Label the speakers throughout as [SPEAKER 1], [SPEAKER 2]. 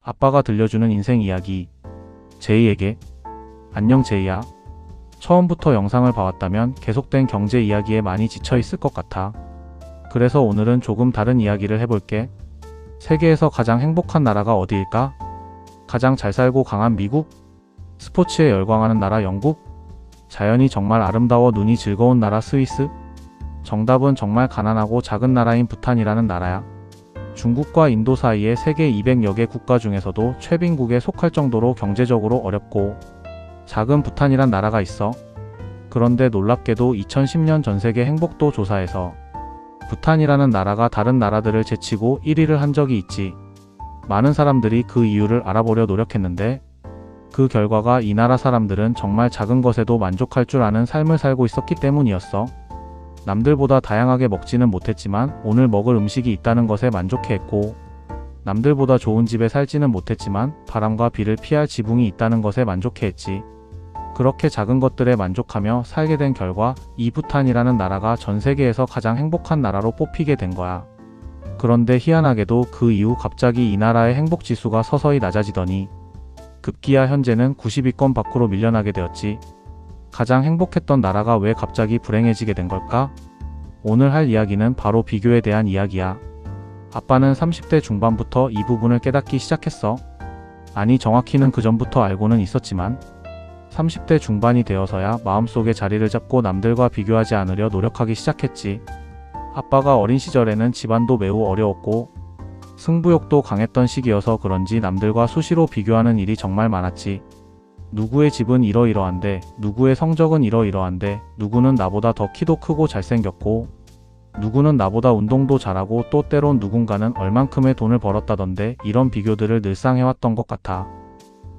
[SPEAKER 1] 아빠가 들려주는 인생 이야기. 제이에게. 안녕 제이야. 처음부터 영상을 봐왔다면 계속된 경제 이야기에 많이 지쳐 있을 것 같아. 그래서 오늘은 조금 다른 이야기를 해볼게. 세계에서 가장 행복한 나라가 어디일까? 가장 잘 살고 강한 미국? 스포츠에 열광하는 나라 영국? 자연이 정말 아름다워 눈이 즐거운 나라 스위스? 정답은 정말 가난하고 작은 나라인 부탄이라는 나라야. 중국과 인도 사이에 세계 200여 개 국가 중에서도 최빈국에 속할 정도로 경제적으로 어렵고 작은 부탄이란 나라가 있어. 그런데 놀랍게도 2010년 전세계 행복도 조사에서 부탄이라는 나라가 다른 나라들을 제치고 1위를 한 적이 있지. 많은 사람들이 그 이유를 알아보려 노력했는데 그 결과가 이 나라 사람들은 정말 작은 것에도 만족할 줄 아는 삶을 살고 있었기 때문이었어. 남들보다 다양하게 먹지는 못했지만 오늘 먹을 음식이 있다는 것에 만족해했고, 남들보다 좋은 집에 살지는 못했지만 바람과 비를 피할 지붕이 있다는 것에 만족해했지. 그렇게 작은 것들에 만족하며 살게 된 결과 이 부탄이라는 나라가 전 세계에서 가장 행복한 나라로 뽑히게 된 거야. 그런데 희한하게도 그 이후 갑자기 이 나라의 행복지수가 서서히 낮아지더니 급기야 현재는 90위권 밖으로 밀려나게 되었지. 가장 행복했던 나라가 왜 갑자기 불행해지게 된 걸까? 오늘 할 이야기는 바로 비교에 대한 이야기야. 아빠는 30대 중반부터 이 부분을 깨닫기 시작했어. 아니, 정확히는 그 전부터 알고는 있었지만 30대 중반이 되어서야 마음속에 자리를 잡고 남들과 비교하지 않으려 노력하기 시작했지. 아빠가 어린 시절에는 집안도 매우 어려웠고 승부욕도 강했던 시기여서 그런지 남들과 수시로 비교하는 일이 정말 많았지. 누구의 집은 이러이러한데, 누구의 성적은 이러이러한데, 누구는 나보다 더 키도 크고 잘생겼고, 누구는 나보다 운동도 잘하고 또 때론 누군가는 얼만큼의 돈을 벌었다던데, 이런 비교들을 늘상 해왔던 것 같아.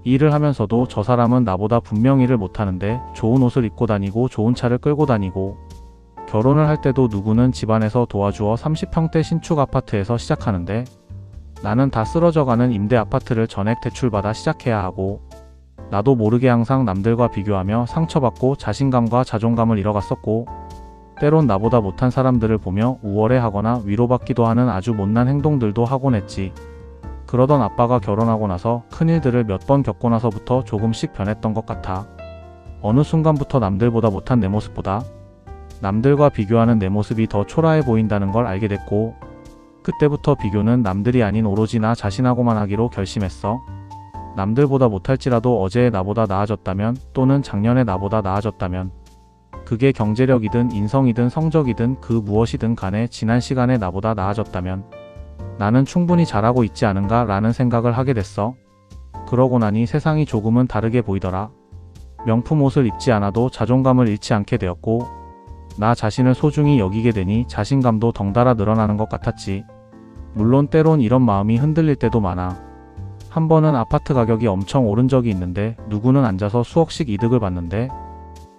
[SPEAKER 1] 일을 하면서도 저 사람은 나보다 분명 일을 못하는데 좋은 옷을 입고 다니고 좋은 차를 끌고 다니고, 결혼을 할 때도 누구는 집안에서 도와주어 30평대 신축 아파트에서 시작하는데 나는 다 쓰러져가는 임대 아파트를 전액 대출받아 시작해야 하고, 나도 모르게 항상 남들과 비교하며 상처받고 자신감과 자존감을 잃어갔었고, 때론 나보다 못한 사람들을 보며 우월해하거나 위로받기도 하는 아주 못난 행동들도 하곤 했지. 그러던 아빠가 결혼하고 나서 큰일들을 몇 번 겪고 나서부터 조금씩 변했던 것 같아. 어느 순간부터 남들보다 못한 내 모습보다 남들과 비교하는 내 모습이 더 초라해 보인다는 걸 알게 됐고, 그때부터 비교는 남들이 아닌 오로지 나 자신하고만 하기로 결심했어. 남들보다 못할지라도 어제의 나보다 나아졌다면, 또는 작년의 나보다 나아졌다면, 그게 경제력이든 인성이든 성적이든 그 무엇이든 간에 지난 시간에 나보다 나아졌다면 나는 충분히 잘하고 있지 않은가 라는 생각을 하게 됐어. 그러고 나니 세상이 조금은 다르게 보이더라. 명품 옷을 입지 않아도 자존감을 잃지 않게 되었고, 나 자신을 소중히 여기게 되니 자신감도 덩달아 늘어나는 것 같았지. 물론 때론 이런 마음이 흔들릴 때도 많아. 한 번은 아파트 가격이 엄청 오른 적이 있는데 누구는 앉아서 수억씩 이득을 봤는데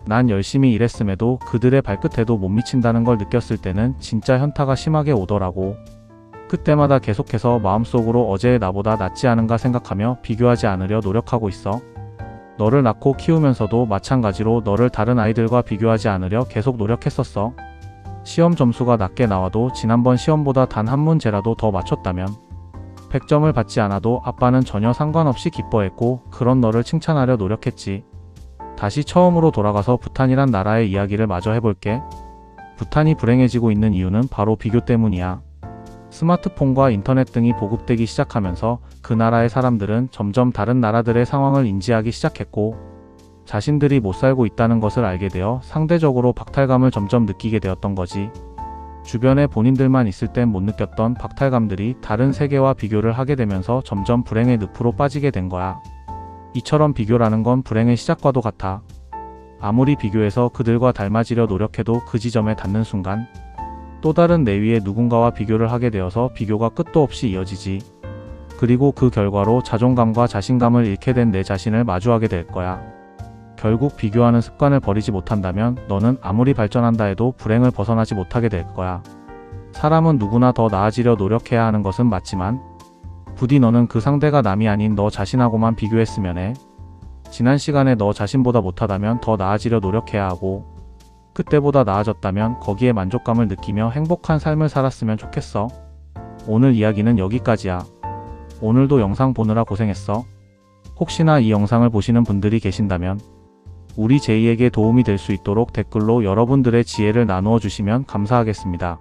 [SPEAKER 1] 난 열심히 일했음에도 그들의 발끝에도 못 미친다는 걸 느꼈을 때는 진짜 현타가 심하게 오더라고. 그때마다 계속해서 마음속으로 어제의 나보다 낫지 않은가 생각하며 비교하지 않으려 노력하고 있어. 너를 낳고 키우면서도 마찬가지로 너를 다른 아이들과 비교하지 않으려 계속 노력했었어. 시험 점수가 낮게 나와도 지난번 시험보다 단 한 문제라도 더 맞췄다면 100점을 받지 않아도 아빠는 전혀 상관없이 기뻐했고, 그런 너를 칭찬하려 노력했지. 다시 처음으로 돌아가서 부탄이란 나라의 이야기를 마저 해볼게. 부탄이 불행해지고 있는 이유는 바로 비교 때문이야. 스마트폰과 인터넷 등이 보급되기 시작하면서 그 나라의 사람들은 점점 다른 나라들의 상황을 인지하기 시작했고, 자신들이 못 살고 있다는 것을 알게 되어 상대적으로 박탈감을 점점 느끼게 되었던 거지. 주변에 본인들만 있을 땐 못 느꼈던 박탈감들이 다른 세계와 비교를 하게 되면서 점점 불행의 늪으로 빠지게 된 거야. 이처럼 비교라는 건 불행의 시작과도 같아. 아무리 비교해서 그들과 닮아지려 노력해도 그 지점에 닿는 순간 또 다른 내 위에 누군가와 비교를 하게 되어서 비교가 끝도 없이 이어지지. 그리고 그 결과로 자존감과 자신감을 잃게 된 내 자신을 마주하게 될 거야. 결국 비교하는 습관을 버리지 못한다면 너는 아무리 발전한다 해도 불행을 벗어나지 못하게 될 거야. 사람은 누구나 더 나아지려 노력해야 하는 것은 맞지만 부디 너는 그 상대가 남이 아닌 너 자신하고만 비교했으면 해. 지난 시간에 너 자신보다 못하다면 더 나아지려 노력해야 하고, 그때보다 나아졌다면 거기에 만족감을 느끼며 행복한 삶을 살았으면 좋겠어. 오늘 이야기는 여기까지야. 오늘도 영상 보느라 고생했어. 혹시나 이 영상을 보시는 분들이 계신다면 우리 제이에게 도움이 될 수 있도록 댓글로 여러분들의 지혜를 나누어 주시면 감사하겠습니다.